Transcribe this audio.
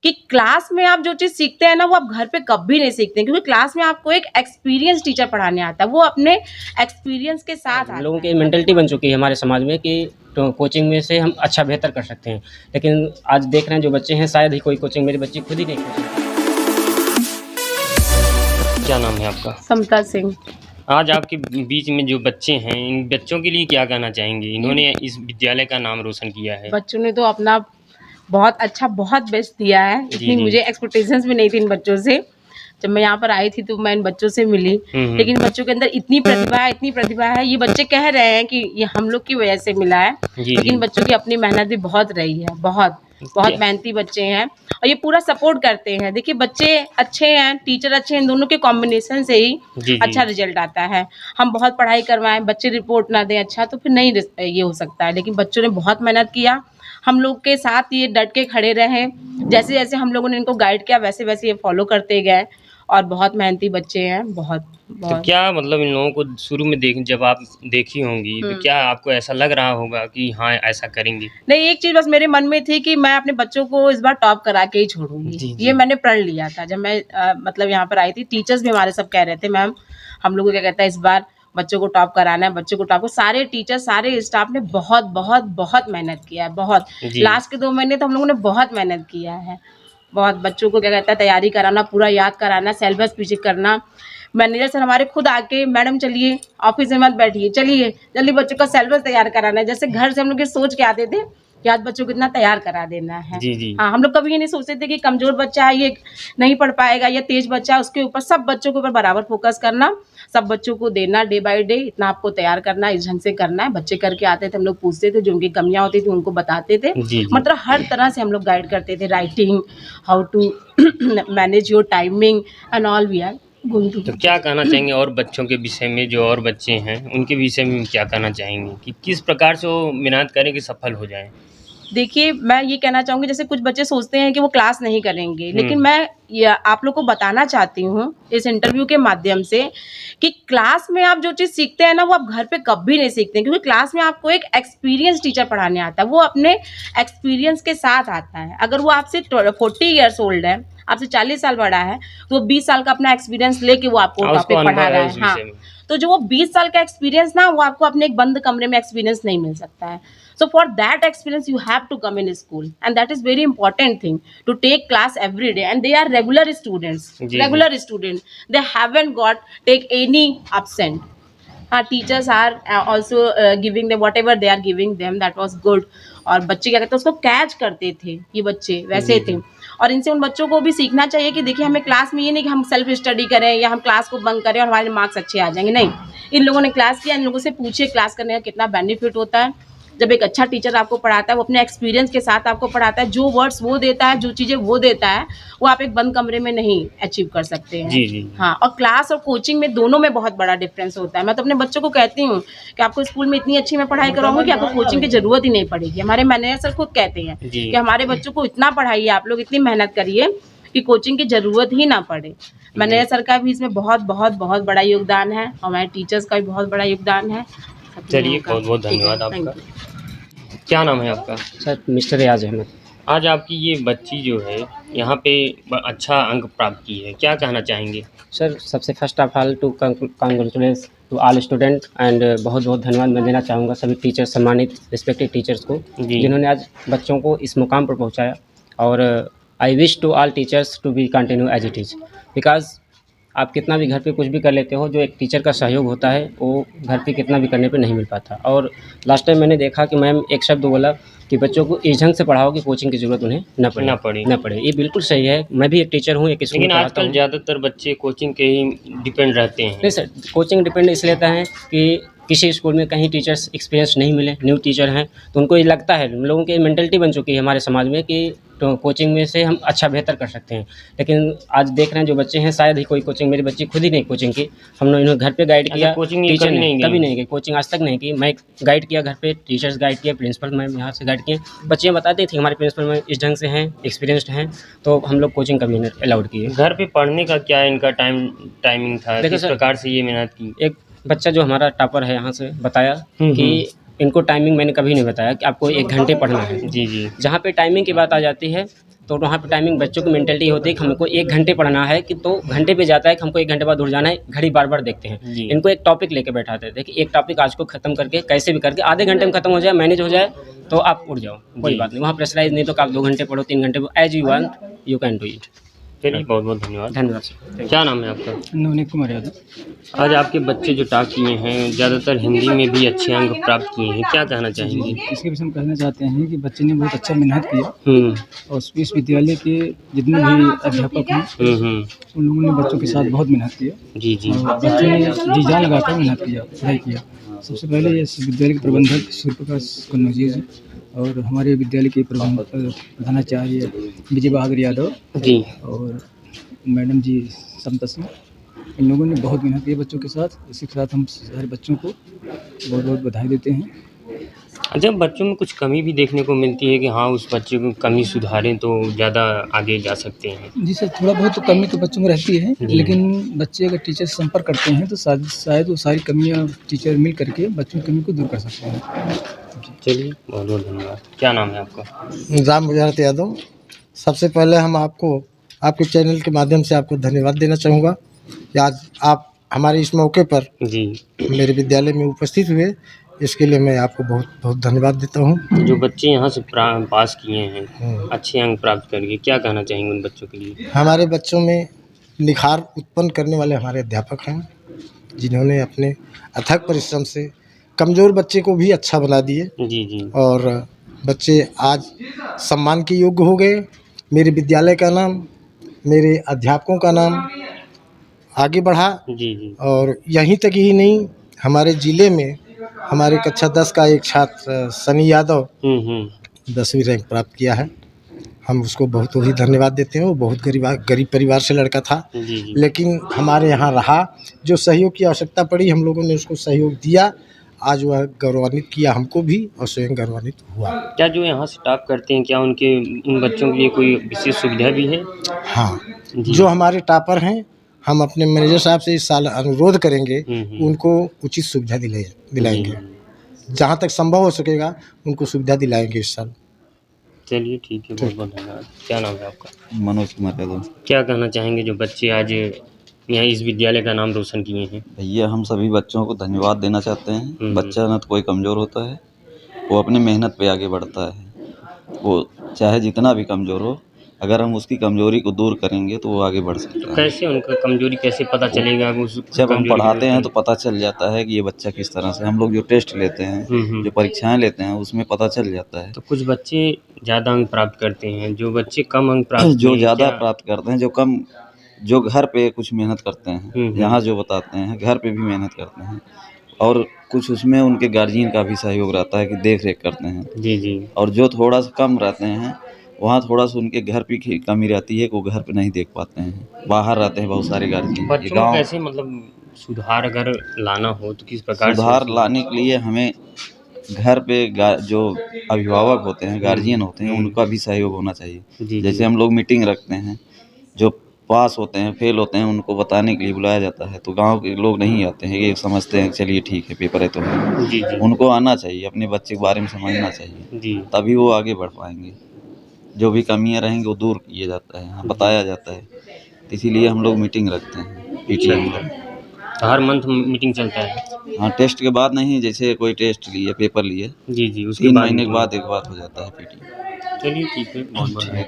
कि क्लास में आप जो चीज़ सीखते हैं ना वो आप घर पे कभी नहीं सीखते हैं, क्योंकि क्लास में आपको एक एक्सपीरियंस टीचर पढ़ाने आता है, वो अपने एक्सपीरियंस के साथ हम आता लोगों है। की मेंटालिटी बन चुकी है हमारे समाज में कि तो कोचिंग में से हम अच्छा बेहतर कर सकते हैं, लेकिन आज देख रहे हैं जो बच्चे हैं शायद ही कोई कोचिंग, मेरी बच्ची खुद ही नहीं कोचिंग। क्या नाम है आपका? समता सिंह। आज आपके बीच में जो बच्चे हैं, इन बच्चों के लिए क्या कहना चाहेंगे? इन्होंने इस विद्यालय का नाम रोशन किया है। बच्चों ने तो अपना बहुत अच्छा, बहुत बेस्ट दिया है। जी, इतनी जी। मुझे एक्सपेक्टेशंस भी नहीं थी इन बच्चों से। जब मैं यहाँ पर आई थी तो मैं इन बच्चों से मिली, लेकिन बच्चों के अंदर इतनी प्रतिभा है। ये बच्चे कह रहे हैं कि ये हम लोग की वजह से मिला है, जी, लेकिन जी। बच्चों की अपनी मेहनत भी बहुत रही है, बहुत क्या- मेहनती बच्चे हैं और ये पूरा सपोर्ट करते हैं। देखिए बच्चे अच्छे हैं, टीचर अच्छे हैं, इन दोनों के कॉम्बिनेशन से ही जी, जी। अच्छा रिजल्ट आता है। हम बहुत पढ़ाई करवाएं, बच्चे रिपोर्ट ना दें अच्छा, तो फिर नहीं ये हो सकता है। लेकिन बच्चों ने बहुत मेहनत किया, हम लोग के साथ ये डट के खड़े रहे। जैसे जैसे हम लोगों ने इनको गाइड किया वैसे वैसे ये फॉलो करते गए और बहुत मेहनती बच्चे हैं, बहुत तो बहुत। क्या मतलब इन लोगों को शुरू में जब आप देखी होंगी तो क्या आपको ऐसा लग रहा होगा कि हाँ ऐसा करेंगी? नहीं, एक चीज़ बस मेरे मन में थी कि मैं अपने बच्चों को इस बार टॉप करा के ही छोड़ूंगी। जी, जी। ये मैंने प्रण लिया था जब मैं मतलब यहाँ पर आई थी। टीचर्स भी हमारे सब कह रहे थे मैम हम लोग को क्या कहता है इस बार बच्चों को टॉप कराना है, बच्चों को टॉप। सारे टीचर, सारे स्टाफ ने बहुत बहुत बहुत मेहनत किया है, बहुत। जी। लास्ट के 2 महीने तो हम लोगों ने बहुत मेहनत किया है, बहुत। बच्चों को क्या कहता है तैयारी कराना, पूरा याद कराना, सिलेबस पीछे करना। मैनेजर सर हमारे खुद आके मैडम चलिए ऑफिस में मत बैठिए, चलिए जल्दी बच्चों का सिलेबस तैयार कराना है। जैसे घर से हम लोग ये सोच के आते थे कि आज बच्चों को इतना तैयार करा देना है। जी, जी। हाँ, हम लोग कभी ये नहीं सोचते थे कि कमजोर बच्चा है ये नहीं पढ़ पाएगा या तेज बच्चा है, उसके ऊपर सब बच्चों के ऊपर बराबर फोकस करना, सब बच्चों को देना डे बाय डे, इतना आपको तैयार करना, इस ढंग से करना है। बच्चे करके आते थे, हम लोग पूछते थे, जो उनकी कमियां होती थी उनको बताते थे। जी, जी। मतलब हर तरह से हम लोग गाइड करते थे, writing, how to manage your timing and all we are going to. तो क्या कहना चाहेंगे और बच्चों के विषय में, जो और बच्चे हैं उनके विषय में क्या कहना चाहेंगे कि किस प्रकार से वो मेहनत करें कि सफल हो जाएं? देखिए मैं ये कहना चाहूँगी, जैसे कुछ बच्चे सोचते हैं कि वो क्लास नहीं करेंगे, लेकिन मैं ये आप लोग को बताना चाहती हूँ इस इंटरव्यू के माध्यम से कि क्लास में आप जो चीज़ सीखते हैं ना वो आप घर पे कभी नहीं सीखते हैं, क्योंकि क्लास में आपको एक एक्सपीरियंस टीचर पढ़ाने आता है, वो अपने एक्सपीरियंस के साथ आता है। अगर वो आपसे 40 ईयर्स ओल्ड है, आपसे 40 साल बड़ा है, तो 20 साल का अपना एक्सपीरियंस लेके वो आपको उसको टॉपिक पढ़ा अनुभव रहा है है। उस हाँ, विषय में। तो जो वो 20 साल का एक्सपीरियंस ना वो आपको अपने एक बंद कमरे में एक्सपीरियंस नहीं मिल सकता है। So for that experience you have to come in school, and that is very important thing to take class every day, and they are regular students, ji, regular students. They haven't got take any absent. Teachers are also giving them whatever they are giving them, that was good. और बच्चे क्या कहते हैं उसको catch करते थे, ये बच्चे वैसे थे। और इनसे उन बच्चों को भी सीखना चाहिए कि देखिए हमें क्लास में ये नहीं कि हम सेल्फ स्टडी करें या हम क्लास को बंक करें और हमारे मार्क्स अच्छे आ जाएंगे, नहीं। इन लोगों ने क्लास किया, इन लोगों से पूछिए क्लास करने का कितना बेनिफिट होता है। जब एक अच्छा टीचर आपको पढ़ाता है, वो अपने एक्सपीरियंस के साथ आपको पढ़ाता है, जो वर्ड्स वो देता है, जो चीज़ें वो देता है, वो आप एक बंद कमरे में नहीं अचीव कर सकते हैं। जी, जी। हाँ, और क्लास और कोचिंग में दोनों में बहुत बड़ा डिफरेंस होता है। मैं तो अपने बच्चों को कहती हूँ कि आपको स्कूल में इतनी अच्छी मैं पढ़ाई कराऊंगी कि आपको कोचिंग की ज़रूरत ही नहीं पड़ेगी। हमारे मैनेजर सर खुद कहते हैं जी। कि हमारे बच्चों को इतना पढ़ाइए आप लोग, इतनी मेहनत करिए कि कोचिंग की ज़रूरत ही ना पड़े। मैनेजर सर का भी इसमें बहुत बहुत बहुत बड़ा योगदान है और हमारे टीचर्स का भी बहुत बड़ा योगदान है। चलिए, बहुत बहुत धन्यवाद आपका। क्या नाम है आपका? सर मिस्टर रियाज अहमद। आज आपकी ये बच्ची जो है यहाँ पे अच्छा अंक प्राप्त की है, क्या कहना चाहेंगे? सर सबसे first of all to congratulate to all student and बहुत बहुत धन्यवाद मैं देना चाहूँगा सभी टीचर, सम्मानित रिस्पेक्टेड टीचर्स को, जिन्होंने आज बच्चों को इस मुकाम पर पहुँचाया। और I wish to all teachers to be continue as it is, because आप कितना भी घर पे कुछ भी कर लेते हो, जो एक टीचर का सहयोग होता है वो घर पे कितना भी करने पे नहीं मिल पाता। और लास्ट टाइम मैंने देखा कि मैम एक शब्द बोला कि बच्चों को इस ढंग से पढ़ाओ कि कोचिंग की ज़रूरत उन्हें न पड़े। ये बिल्कुल सही है, मैं भी एक टीचर हूँ, एक स्कूल में लेकिन पढ़ाता आजकल हूँ। ज़्यादातर बच्चे कोचिंग के ही डिपेंड रहते हैं। नहीं सर, कोचिंग डिपेंड इसलिए रहता है कि किसी स्कूल में कहीं टीचर्स एक्सपीरियंस नहीं मिले, न्यू टीचर हैं, तो उनको ये लगता है, हम लोगों की मेंटालिटी बन चुकी है हमारे समाज में कि तो कोचिंग में से हम अच्छा बेहतर कर सकते हैं। लेकिन आज देख रहे हैं जो बच्चे हैं शायद ही कोई कोचिंग, मेरी बच्ची खुद ही नहीं कोचिंग की, हमने इन्हें घर पे गाइड किया। कोचिंग टीचर कभी नहीं गई कोचिंग, आज तक नहीं की। मैं गाइड किया घर पे, टीचर्स गाइड किया, प्रिंसिपल मैम यहाँ से गाइड किए। बच्चे बताते थे हमारे प्रिंसिपल मैम इस ढंग से हैं, एक्सपीरियंसड हैं, तो हम लोग कोचिंग कभी नहीं अलाउड किए। घर पे पढ़ने का क्या इनका टाइमिंग था, किस प्रकार से ये मेहनत की? एक बच्चा जो हमारा टॉपर है यहाँ से बताया कि इनको टाइमिंग मैंने कभी नहीं बताया कि आपको 1 घंटे पढ़ना है। जी, जी। जहाँ पे टाइमिंग की बात आ जाती है तो वहाँ पे टाइमिंग बच्चों की मेंटेलिटी होती है कि हमको 1 घंटे पढ़ना है कि तो घंटे पे जाता है कि हमको 1 घंटे बाद उठ जाना है, घड़ी बार-बार देखते हैं। जी। इनको एक टॉपिक लेके बैठाते हैं, देखिए एक टॉपिक आज को खत्म करके कैसे भी करके आधे घंटे में खत्म हो जाए, मैनेज हो जाए तो आप उठ जाओ, कोई जी। बात नहीं। वहाँ प्रेशराइज़ नहीं तो कि आप 2 घंटे पढ़ो, 3 घंटे as you want you can do it. चलिए बहुत बहुत धन्यवाद। धन्यवाद सर। क्या नाम है आपका? नवनीत कुमार यादव। आज आपके बच्चे जो टॉप किए हैं, ज़्यादातर हिंदी में भी अच्छे अंक प्राप्त किए हैं, क्या कहना चाहेंगे? इसके विषय में कहना चाहते हैं कि बच्चे ने बहुत अच्छा मेहनत किया हुँ, और इस विद्यालय के जितने भी अध्यापक हैं उन लोगों ने बच्चों के साथ बहुत मेहनत किया जी, जी। और बच्चों ने जी जान लगाकर मेहनत किया, पढ़ाई किया। सबसे पहले इस विद्यालय के प्रबंधक सूर्य प्रकाश कन्नौजी जी और हमारे विद्यालय के प्रधानाचार्य विजय बहादुर यादव जी। और मैडम जी समता सिंह, इन लोगों ने बहुत मेहनत की बच्चों के साथ। इसी के साथ हम सारे बच्चों को बहुत बहुत बधाई देते हैं। अच्छा, बच्चों में कुछ कमी भी देखने को मिलती है कि हाँ, उस बच्चे को कमी सुधारें तो ज़्यादा आगे जा सकते हैं। जी सर, थोड़ा बहुत तो कमी तो बच्चों में रहती है, जी। लेकिन बच्चे अगर टीचर से संपर्क करते हैं तो शायद वो सारी कमियां टीचर मिल करके बच्चों की कमी को दूर कर सकते हैं। चलिए बहुत बहुत धन्यवाद। क्या नाम है आपका? राम गुजरात यादव। सबसे पहले हम आपको आपके चैनल के माध्यम से आपको धन्यवाद देना चाहूँगा कि आज आप हमारे इस मौके पर जी। मेरे विद्यालय में उपस्थित हुए, इसके लिए मैं आपको बहुत बहुत धन्यवाद देता हूँ। जो बच्चे यहाँ से पास किए हैं, अच्छे अंक प्राप्त करके, क्या कहना चाहेंगे उन बच्चों के लिए? हमारे बच्चों में निखार उत्पन्न करने वाले हमारे अध्यापक हैं, जिन्होंने अपने अथक परिश्रम से कमज़ोर बच्चे को भी अच्छा बना दिए जी, जी। और बच्चे आज सम्मान के योग्य हो गए। मेरे विद्यालय का नाम, मेरे अध्यापकों का नाम आगे बढ़ा जी, जी। और यहीं तक ही नहीं, हमारे ज़िले में हमारे कक्षा 10 का एक छात्र सनी यादव 10वीं रैंक प्राप्त किया है। हम उसको बहुत ही धन्यवाद देते हैं। वो बहुत गरीब परिवार से लड़का था, जी, जी। लेकिन हमारे यहाँ रहा। जो सहयोग की आवश्यकता पड़ी हम लोगों ने उसको सहयोग दिया। आज वह गौरवान्वित किया हमको भी और स्वयं गौरवान्वित हुआ। क्या जो यहाँ से टॉप करते हैं, क्या उनके उन बच्चों के लिए कोई विशेष सुविधा भी है? हाँ, जी। जो हमारे टॉपर हैं, हम अपने मैनेजर साहब से इस साल अनुरोध करेंगे, उनको उचित सुविधा दिलाएंगे। जहाँ तक संभव हो सकेगा उनको सुविधा दिलाएंगे इस साल। चलिए ठीक है, बहुत बहुत धन्यवाद। क्या नाम है आपका? मनोज कुमार यादव। क्या कहना चाहेंगे जो बच्चे आज यहाँ इस विद्यालय का नाम रोशन किए हैं? भैया हम सभी बच्चों को धन्यवाद देना चाहते हैं। हम्म। बच्चा ना तो कोई कमज़ोर होता है, वो अपनी मेहनत पे आगे बढ़ता है। वो चाहे जितना भी कमज़ोर हो, अगर हम उसकी कमज़ोरी को दूर करेंगे तो वो आगे बढ़ सकता है। कैसे उनका कमजोरी कैसे पता चलेगा? उस जब हम कमजोरी पढ़ाते हैं को- तो पता चल जाता है कि ये बच्चा किस तरह से, हम लोग जो टेस्ट लेते हैं, जो परीक्षाएं लेते हैं, उसमें पता चल जाता है। तो कुछ बच्चे ज़्यादा अंक प्राप्त करते हैं, जो बच्चे कम अंक प्राप्त जो किए, ज़्यादा क्या- प्राप्त करते हैं, जो घर पे कुछ मेहनत करते हैं, यहाँ जो बताते हैं घर पे भी मेहनत करते हैं, और कुछ उसमें उनके गार्जियन का भी सहयोग रहता है कि देख रेख करते हैं। जी, जी। और जो थोड़ा सा कम रहते हैं, वहाँ थोड़ा सा उनके घर पे की कमी रहती है कि वो घर पे नहीं देख पाते हैं, बाहर रहते हैं बहुत सारे गार्जियन। ये बच्चों में गाँव कैसे मतलब सुधार अगर लाना हो तो किस प्रकार से? सुधार लाने के लिए हमें घर पे जो अभिभावक होते हैं, गार्जियन होते हैं, उनका भी सहयोग होना चाहिए। जी, जैसे जी। हम लोग मीटिंग रखते हैं, जो पास होते हैं, फेल होते हैं, उनको बताने के लिए बुलाया जाता है, तो गांव के लोग नहीं आते हैं, ये समझते हैं चलिए ठीक है पेपर है तो है। जी, जी। उनको आना चाहिए, अपने बच्चे के बारे में समझना चाहिए, जी। तभी वो आगे बढ़ पाएंगे। जो भी कमियां रहेंगी वो दूर किया जाता है, यहाँ बताया जाता है, इसीलिए हम लोग मीटिंग रखते हैं पीटीएम में। तो हर मंथ मीटिंग चलता है? हाँ, टेस्ट के बाद नहीं, जैसे कोई टेस्ट लिए, पेपर लिए, जी, जी। उसके 3 बाद महीने के meeting। बाद एक बार हो जाता है पीटीएम। चलिए ठीक है, बहुत बहुत